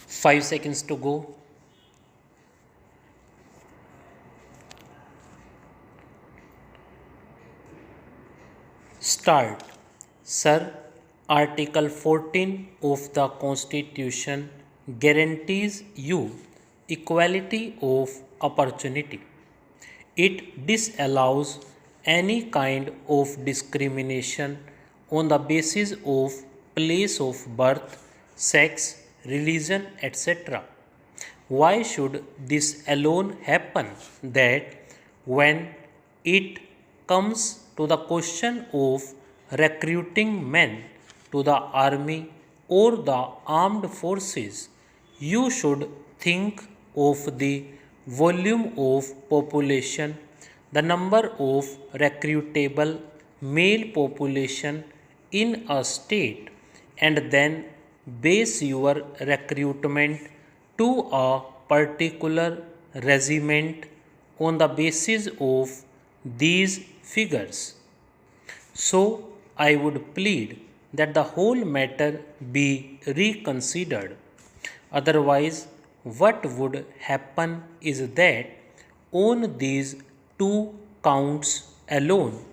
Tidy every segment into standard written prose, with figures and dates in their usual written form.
5 seconds to go. Start. Sir, Article 14 of the Constitution guarantees you equality of opportunity. It disallows any kind of discrimination on the basis of place of birth, sex, religion, etc. Why should this alone happen? That when it comes to the question of recruiting men to the army or the armed forces, you should think of the volume of population, the number of recruitable male population in a state, and then base your recruitment to a particular regiment on the basis of these figures. So, I would plead that the whole matter be reconsidered. Otherwise, what would happen is that on these two counts alone,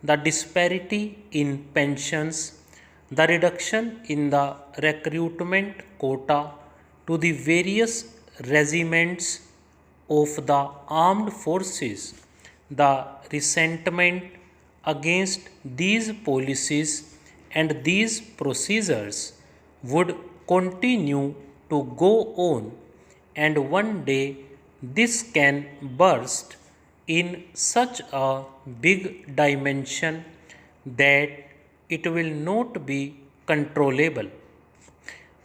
the disparity in pensions, the reduction in the recruitment quota to the various regiments of the armed forces, the resentment against these policies and these procedures would continue to go on, and one day this can burst in such a big dimension that it will not be controllable.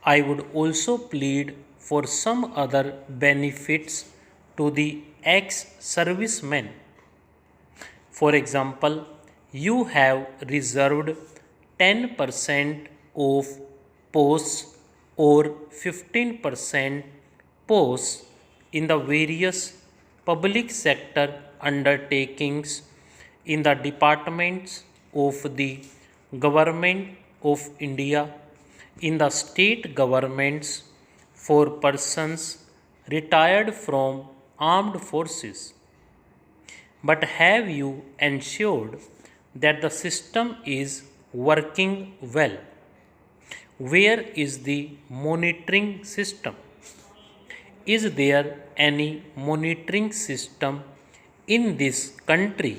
I would also plead for some other benefits to the ex servicemen. For example, you have reserved 10% of posts or 15% posts in the various public sector undertakings in the departments of the Government of India, in the state governments for persons retired from armed forces. But have you ensured that the system is working well? Where is the monitoring system? Is there any monitoring system in this country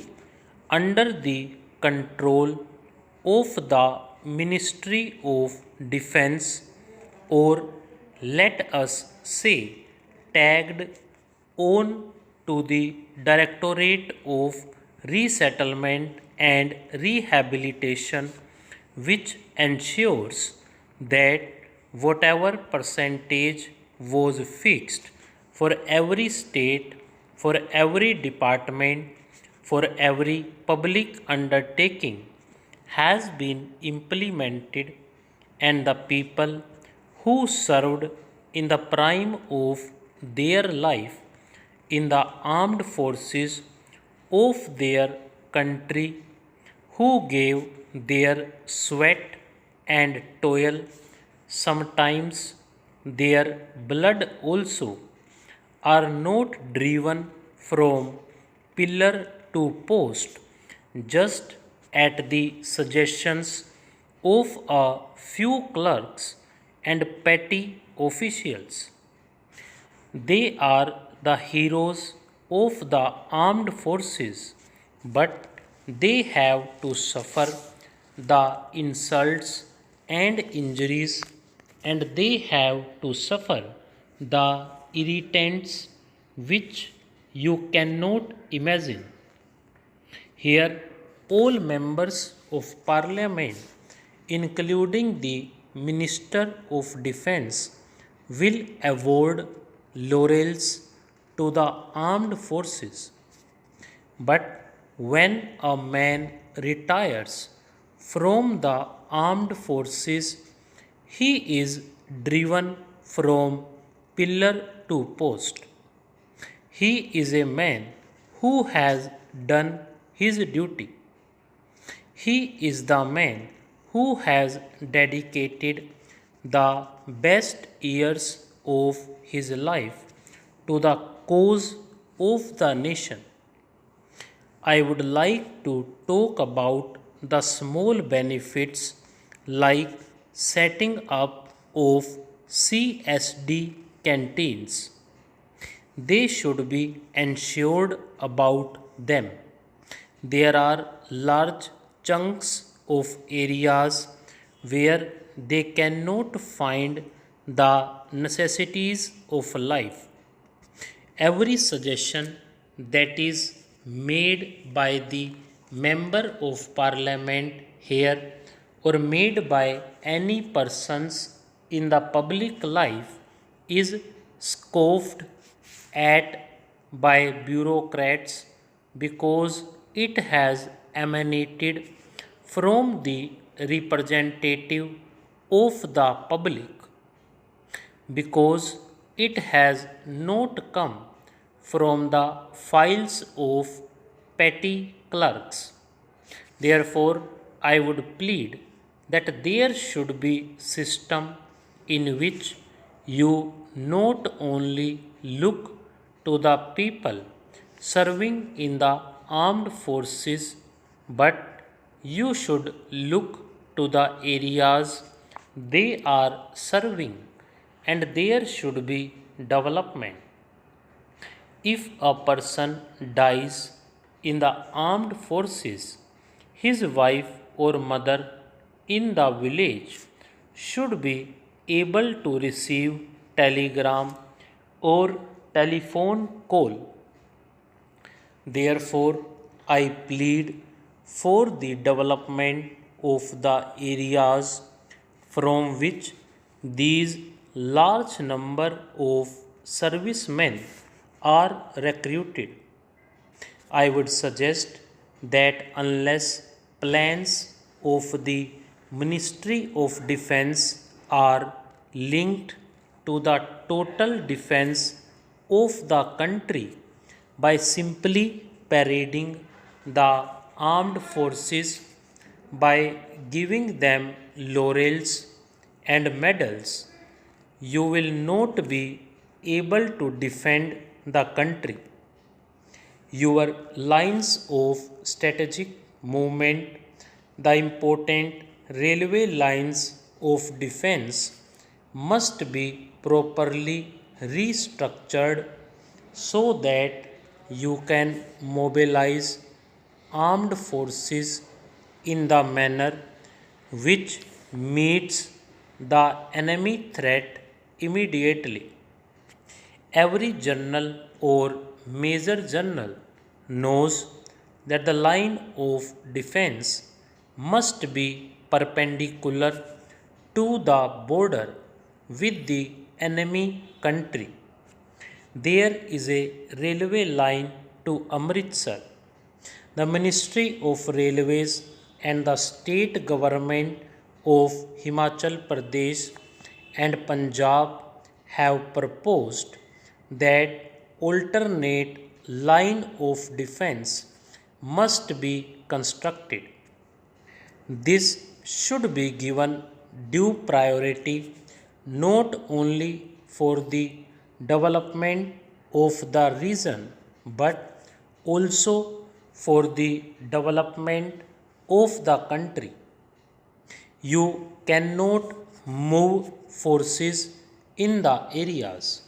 under the control of the Ministry of Defense, or let us say tagged on to the Directorate of Resettlement and Rehabilitation, which ensures that whatever percentage was fixed for every state, for every department, for every public undertaking has been implemented, and the people who served in the prime of their life in the armed forces of their country, who gave their sweat and toil, sometimes their blood also, are not driven from pillar to post just at the suggestions of a few clerks and petty officials. They are the heroes of the armed forces, but they have to suffer the insults and injuries, and they have to suffer the irritants which you cannot imagine. Here, all members of Parliament, including the Minister of Defence, will award laurels to the armed forces. But when a man retires from the armed forces, he is driven from pillar to post. He is a man who has done his duty. He is the man who has dedicated the best years of his life to the cause of the nation. I would like to talk about the small benefits like setting up of CSD canteens. They should be ensured about them. There are large chunks of areas where they cannot find the necessities of life. Every suggestion that is made by the member of parliament here or made by any persons in the public life is scoffed at by bureaucrats because it has emanated from the representative of the public, because it has not come from the files of petty clerks. Therefore, I would plead that there should be system in which you not only look to the people serving in the armed forces, but you should look to the areas they are serving, and there should be development. If a person dies in the armed forces, his wife or mother in the village should be able to receive telegram or telephone call. Therefore, I plead for the development of the areas from which these large number of servicemen are recruited. I would suggest that unless plans of the Ministry of Defense are linked to the total defense of the country by simply parading the armed forces by giving them laurels and medals, you will not be able to defend the country. Your lines of strategic movement, the important railway lines of defense, must be properly restructured so that you can mobilize armed forces in the manner which meets the enemy threat immediately. Every general or major general knows that the line of defense must be perpendicular to the border with the enemy country. There is a railway line to Amritsar. The Ministry of Railways and the state government of Himachal Pradesh and Punjab have proposed that alternate line of defense must be constructed. This should be given due priority not only for the development of the region but also for the development of the country. You cannot move forces in the areas.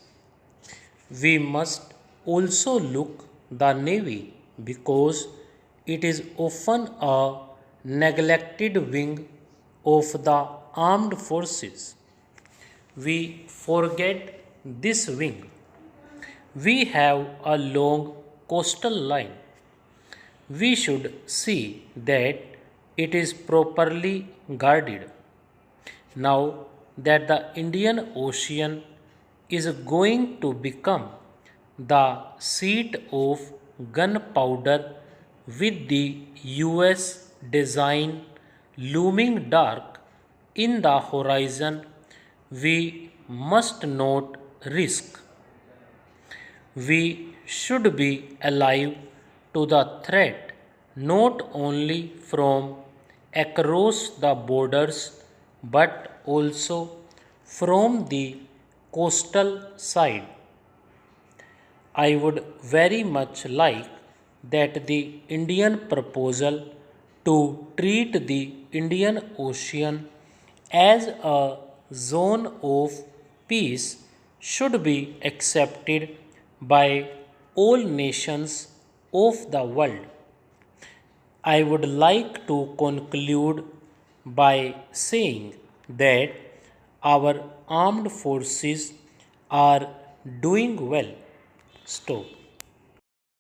We must also look the navy because it is often a neglected wing of the armed forces. We forget this wing. We have a long coastal line. We should see that it is properly guarded. Now that the Indian Ocean is going to become the seat of gunpowder with the US design looming dark in the horizon, we must not risk. We should be alive to the threat not only from across the borders but also from the coastal side. I would very much like that the Indian proposal to treat the Indian Ocean as a zone of peace should be accepted by all nations of the world. I would like to conclude by saying that our armed forces are doing well. Stop.